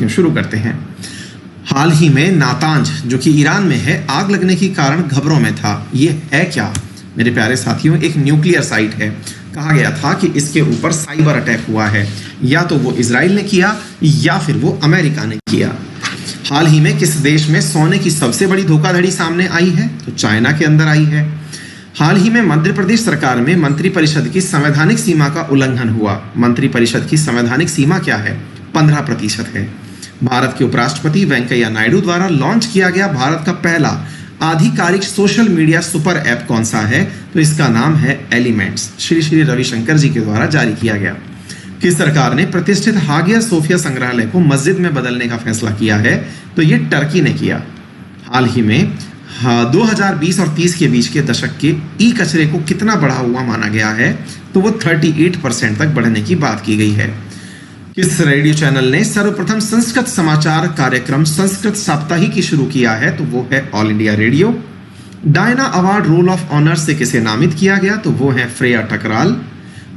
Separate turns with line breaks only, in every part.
साथियों शुरू करते हैं। हाल ही में नातांज जो कि ईरान में है, आग लगने के कारण खबरों में था। ये है क्या मेरे प्यारे साथियों? एक न्यूक्लियर साइट है। कहा गया था कि इसके ऊपर साइबर अटैक हुआ है, या तो वो इजराइल ने किया या फिर वो अमेरिका ने किया। हाल ही में किस देश में सोने की सबसे बड़ी धोखाधड़ी सामने आई है? तो चाइना के अंदर आई है। हाल ही में मध्य प्रदेश सरकार में मंत्रिपरिषद की संवैधानिक सीमा का उल्लंघन हुआ। मंत्रिपरिषद की संवैधानिक सीमा क्या है? 15% है। भारत के उपराष्ट्रपति वेंकैया नायडू द्वारा लॉन्च किया गया भारत का पहला आधिकारिक सोशल मीडिया सुपर ऐप कौन सा है? तो इसका नाम है एलिमेंट्स। श्री श्री रविशंकर जी के द्वारा जारी किया गया। किस सरकार ने प्रतिष्ठित हागिया सोफिया संग्रहालय को मस्जिद में बदलने का फैसला किया है? तो ये टर्की ने किया। हाल ही में 2020 और 30 के बीच के दशक के ई कचरे को कितना बढ़ा हुआ माना गया है? तो वो 38% तक बढ़ने की बात की गई है। किस रेडियो चैनल ने सर्वप्रथम संस्कृत समाचार कार्यक्रम संस्कृत साप्ताहिकी शुरू किया है? तो वो है All India Radio. Diana award roll of honour से किसे नामित किया गया? तो वो है फ्रेया टकराल।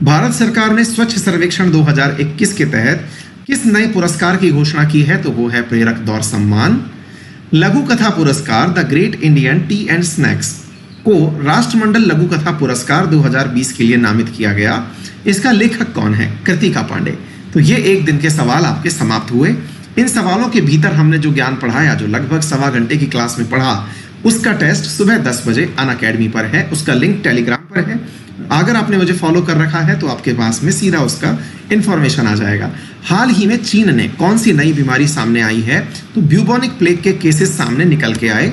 भारत सरकार ने स्वच्छ सर्वेक्षण 2021 के तहत किस नए पुरस्कार की घोषणा की है? तो वो है प्रेरक दौर सम्मान। लघु कथा पुरस्कार the great Indian T and snacks को राष्ट्रमंडल लघु कथा पुरस्कार 2020 के लिए नामित किया गया। इसका लेखक कौन है? कृतिका पांडे। तो ये एक दिन के सवाल आपके समाप्त हुए। इन सवालों के भीतर हमने जो ज्ञान पढ़ाया, जो लगभग सवा घंटे की क्लास में पढ़ा, उसका टेस्ट सुबह 10 बजे अनअकैडमी पर है। उसका लिंक टेलीग्राम पर है। अगर आपने मुझे फॉलो कर रखा है तो आपके पास में सीधा उसका इंफॉर्मेशन आ जाएगा। हाल ही में चीन ने कौन सी नई बीमारी सामने आई है? तो ब्यूबोनिक प्लेग के केसेस सामने निकल के आए।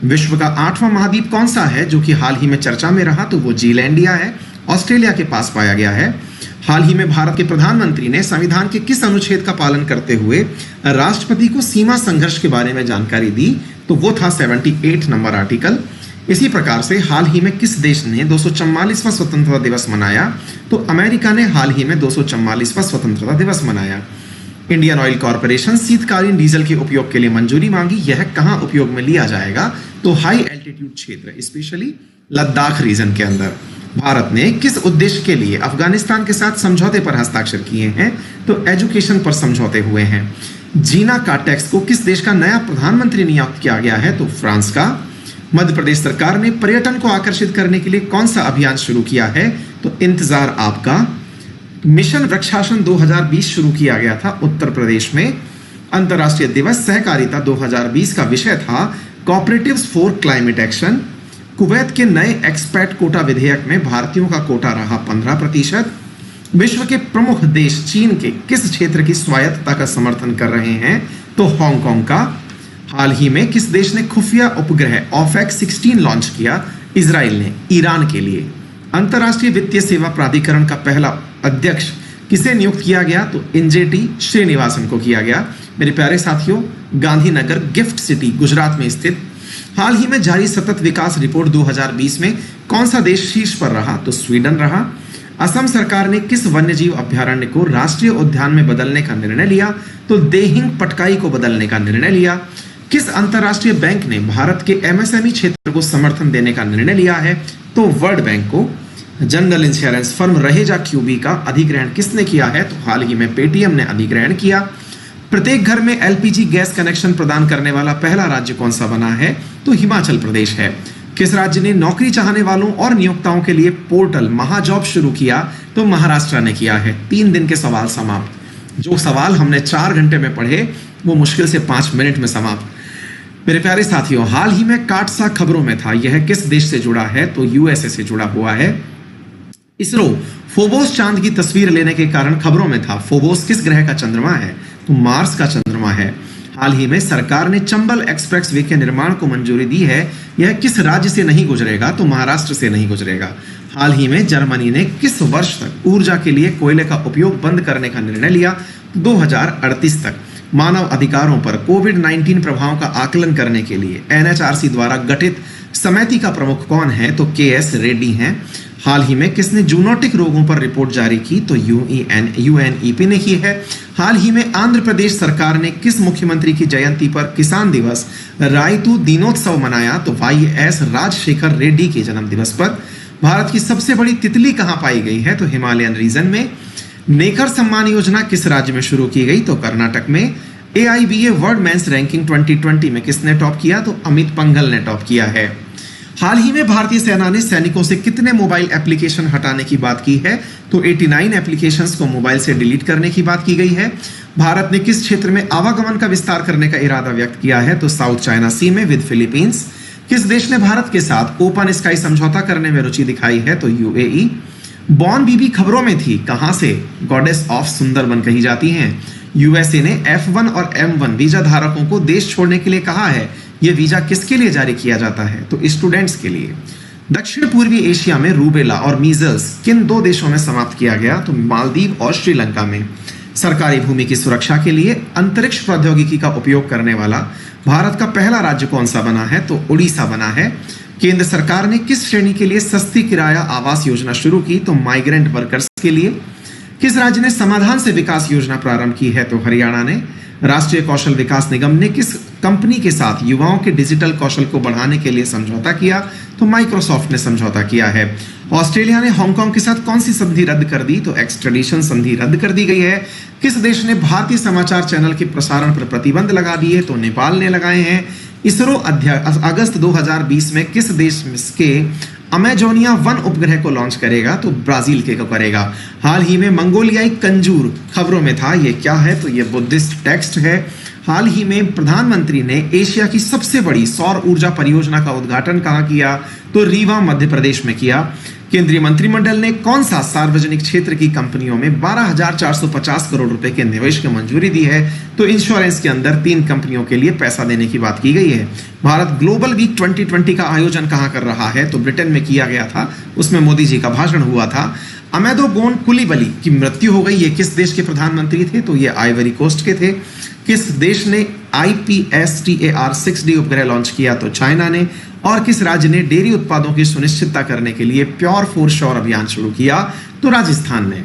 विश्व का 8वां महाद्वीप कौन सा है जो कि हाल ही में चर्चा में रहा? तो वो जीलैंडिया है, ऑस्ट्रेलिया के पास पाया गया है। हाल ही में भारत के प्रधानमंत्री ने संविधान के किस अनुच्छेद का पालन करते हुए राष्ट्रपति को सीमा संघर्ष के बारे में जानकारी दी? तो वो था 78 नंबर आर्टिकल। इसी प्रकार से हाल ही में किस देश ने 244वां स्वतंत्रता दिवस मनाया? तो अमेरिका ने हाल ही में 244वां स्वतंत्रता दिवस मनाया। इंडियन ऑयल कॉर्पोरेशन शीतकालीन डीजल के उपयोग के लिए मंजूरी मांगी। यह कहां उपयोग में लिया जाएगा? तो हाई एल्टीट्यूड क्षेत्र, स्पेशली लद्दाख रीजन के अंदर। भारत ने किस उद्देश्य के लिए अफगानिस्तान के साथ समझौते पर हस्ताक्षर किए हैं? तो एजुकेशन पर समझौते हुए हैं। जीना कार्टेक्स को किस देश का नया प्रधानमंत्री नियुक्त किया गया है? तो फ्रांस का। मध्य प्रदेश सरकार ने पर्यटन को आकर्षित करने के लिए कौन सा अभियान शुरू किया है? तो इंतजार आपका। मिशन वृक्षासन 2020 शुरू किया गया था उत्तर प्रदेश में। अंतर्राष्ट्रीय दिवस सहकारिता 2020 का विषय था cooperatives for climate action. Kuwait के नए एक्सपैट कोटा विधेयक में भारतीयों का कोटा रहा 15%। विश्व के प्रमुख देश चीन के किस क्षेत्र की स्वायत्तता का समर्थन कर रहे हैं? तो हांगकांग का। हाल ही में किस देश ने खुफिया उपग्रह ऑफेक 16 लॉन्च किया? इजराइल ने, ईरान के लिए। अंतर्राष्ट्रीय वित्तीय सेवा प्राधिकरण का पहला अध्यक्ष किसे नियुक्त किया गया? तो एनजेटी श्रीनिवासन को किया गया। मेरे प्यारे साथियों, गांधीनगर गिफ्ट सिटी गुजरात में स्थित। हाल ही में जारी सतत विकास रिपोर्ट 2020 में कौन सा देश शीर्ष पर रहा? तो स्वीडन रहा। असम सरकार ने किस वन्यजीव अभ्यारण्य को राष्ट्रीय उद्यान में बदलने का निर्णय लिया? तो देहिंग पटकाई को बदलने का निर्णय लिया। किस अंतरराष्ट्रीय बैंक ने भारत के एमएसएमई क्षेत्र को समर्थन देने का निर्णय लिया है? तो वर्ल्ड बैंक को। General insurance firm Raheja QB का अधिग्रहण किसने किया है? तो हाल ही में पेटीएम ने अधिग्रहण किया। प्रत्येक घर में एलपीजी गैस कनेक्शन प्रदान करने वाला पहला राज्य कौन सा बना है? तो हिमाचल प्रदेश है। किस राज्य ने नौकरी चाहने वालों और नियोक्ताओं के लिए पोर्टल महाजॉब शुरू किया? तो महाराष्ट्र ने किया है। 3 दिन के सवाल समाप्त। जो सवाल हमने 4 घंटे में पढ़े वो मुश्किल से 5 मिनट में समाप्त। मेरे प्यारे साथियों, हाल ही में काटसा खबरों में था। यह किस देश से जुड़ा है? तो यूएसए से जुड़ा हुआ है। इसरो फोबोस चांद की तस्वीर लेने के कारण खबरों में था। फोबोस किस ग्रह का चंद्रमा है? तो मार्स का चंद्रमा है। हाल ही में सरकार ने चंबल एक्सप्रेस वे के निर्माण को मंजूरी दी है। यह किस राज्य से नहीं गुजरेगा? तो महाराष्ट्र से नहीं गुजरेगा। हाल ही में जर्मनी ने किस वर्ष तक ऊर्जा के लिए कोयले का उपयोग बंद करने का निर्णय लिया? 2038 तक। मानव अधिकारों पर कोविड-19 प्रभावों का आकलन करने के लिए एनएचआरसी द्वारा गठित समिति का प्रमुख कौन है? तो केएस रेड्डी हैं। हाल ही में किसने जूनोटिक रोगों पर रिपोर्ट जारी की? तो यूएनईपी ने की है। हाल ही में आंध्र प्रदेश सरकार ने किस मुख्यमंत्री की जयंती पर किसान दिवस रायतू दिनोत्सव मनाया? तो वाईएस राजशेखर रेड्डी के जन्म दिवस पर। भारत की सबसे बड़ी तितली कहां पाई गई है? तो हिमालयन रीजन में। नेकर सम्मान योजना किस राज्य में शुरू की गई? तो कर्नाटक में। AIBA वर्ल्ड मेंस रैंकिंग 2020 में किसने टॉप किया? तो अमित पंघल ने टॉप किया है। हाल ही में भारतीय सेना ने सैनिकों से कितने मोबाइल एप्लीकेशन हटाने की बात की है? तो 89 एप्लीकेशंस को मोबाइल से डिलीट करने की बात की गई है। भारत ने किस क्षेत्र में आवागमन का विस्तार करने का इरादा व्यक्त किया है? तो साउथ चाइना सी में विद फिलीपींस। किस देश ने भारत के साथ ओपन स्काई समझौता करने में रुचि दिखाई है? तो UAE। बॉर्न बीबी खबरों में थी, कहां से? गॉडेस ऑफ सुंदरबन कही जाती हैं। USA ने F1 और M1 वीजा धारकों को देश छोड़ने के लिए कहा है। यह वीजा किसके लिए जारी किया जाता है? तो स्टूडेंट्स के लिए। दक्षिण पूर्वी एशिया में रूबेला और मीजल्स किन 2 देशों में समाप्त किया गया? तो मालदीव और श्रीलंका में। सरकारी भूमि की सुरक्षा के लिए अंतरिक्ष प्रौद्योगिकी का उपयोग करने वाला भारत का पहला राज्य कौन सा बना है? तो उड़ीसा बना है। केंद्र सरकार ने किस श्रेणी के लिए सस्ती किराया आवास योजना शुरू की? तो माइग्रेंट वर्कर्स के लिए। किस राज्य ने समाधान से विकास योजना प्रारंभ की है? तो हरियाणा ने। राष्ट्रीय कौशल विकास निगम ने किस कंपनी के साथ युवाओं के डिजिटल कौशल को बढ़ाने के लिए समझौता किया? तो माइक्रोसॉफ्ट ने समझौता किया है। ऑस्ट्रेलिया ने हांगकांग के साथ कौन सी संधि रद्द कर दी? तो एक्सट्रेडिशन संधि रद्द कर दी गई है। किस देश ने भारतीय समाचार चैनल के प्रसारण पर प्रतिबंध लगा दिए? तो नेपाल ने लगाए हैं। इसरो अध्यक्ष अगस्त 2020 में किस देश के अमेजोनिया 1 उपग्रह को लॉन्च करेगा? तो ब्राजील के को करेगा। हाल ही में मंगोलियाई कंजूर खबरों में था, ये क्या है? तो ये बुद्धिस्ट टेक्स्ट है। हाल ही में प्रधानमंत्री ने एशिया की सबसे बड़ी सौर ऊर्जा परियोजना का उद्घाटन कहाँ किया? तो रीवा मध्य प्रदेश में किया। केंद्रीय मंत्रिमंडल ने कौन सा सार्वजनिक क्षेत्र की कंपनियों में 12,450 करोड़ रुपए के निवेश की मंजूरी दी है? तो इंश्योरेंस के अंदर 3 कंपनियों के लिए पैसा देने की बात की गई है। भारत ग्लोबल वीक 2020 का आयोजन कहाँ कर रहा है? तो ब्रिटेन में किया गया था, उसमें मोदी जी का भाषण हुआ था। अमेदो गोन कुलीबली की मृत्यु हो गई, ये किस देश के प्रधानमंत्री थे? तो ये आइवरी कोस्ट के थे। किस देश ने IPSTAR 6D उपग्रह लॉन्च किया? तो चाइना ने। और किस राज्य ने डेयरी उत्पादों की सुनिश्चितता करने के लिए प्योर फॉर श्योर अभियान शुरू किया? तो राजस्थान ने।